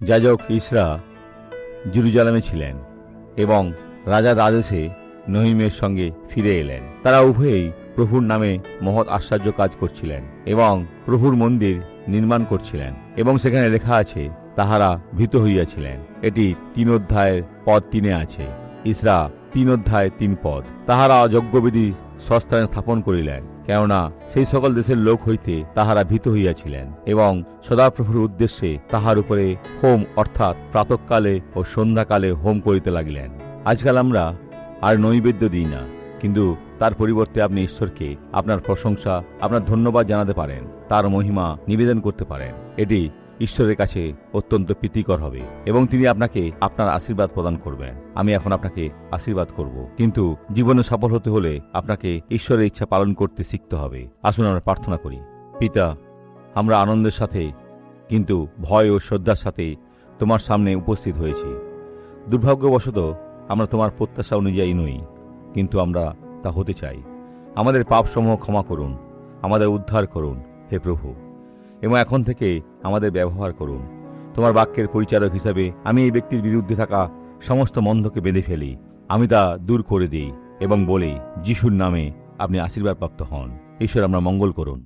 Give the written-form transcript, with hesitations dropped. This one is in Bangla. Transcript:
যাজক ইসরা জেরুজালেমে ছিলেন এবং রাজার আদেশে নহিমের সঙ্গে ফিরে এলেন। তারা উভয়েই প্রভুর নামে মহৎ আশ্চর্য কাজ করছিলেন এবং প্রভুর মন্দির নির্মাণ করছিলেন। এবং সেখানে লেখা আছে, তাহারা ভীত হইয়াছিলেন। এটি 3 অধ্যায়ের পদ 3 আছে। ইসরা 3 অধ্যায় 3 পদ। তাহারা যজ্ঞবেদী স্বস্থানে স্থাপন করিলেন, কেননা সেই সকল দেশের লোক হইতে তাহারা ভীত হইয়াছিলেন এবং সদাপ্রভুর উদ্দেশ্যে তাহার উপরে হোম অর্থাৎ প্রাতঃকালে ও সন্ধ্যাকালে হোম করিতে লাগিলেন। আজকাল আমরা আর নৈবেদ্য দিই না, কিন্তু তার পরিবর্তে আপনি ঈশ্বরকে আপনার প্রশংসা, আপনার ধন্যবাদ জানাতে পারেন, তার মহিমা নিবেদন করতে পারেন। এটি ঈশ্বরের কাছে অত্যন্ত প্রীতিকর হবে এবং তিনি আপনাকে আপনার আশীর্বাদ প্রদান করবেন। আমি এখন আপনাকে আশীর্বাদ করব, কিন্তু জীবনে সফল হতে হলে আপনাকে ঈশ্বরের ইচ্ছা পালন করতে শিখতে হবে। আসুন আমরা প্রার্থনা করি। পিতা, আমরা আনন্দের সাথে কিন্তু ভয় ও শ্রদ্ধার সাথে তোমার সামনে উপস্থিত হয়েছি। দুর্ভাগ্যবশত আমরা তোমার প্রত্যাশা অনুযায়ী নই, কিন্তু আমরা তা হতে চাই। আমাদের পাপসমূহ ক্ষমা করুন, আমাদের উদ্ধার করুন হে প্রভু, এবং এখন থেকে আমাদের ব্যবহার করুন। তোমার বাক্যের পরিচারক হিসাবে আমি এই ব্যক্তির বিরুদ্ধে থাকা সমস্ত মন্দকে বেঁধে ফেলি, আমি তা দূর করে দিই এবং বলি, যিশুর নামে আপনি আশীর্বাদ প্রাপ্ত হন। ঈশ্বর আমরা মঙ্গল করুন।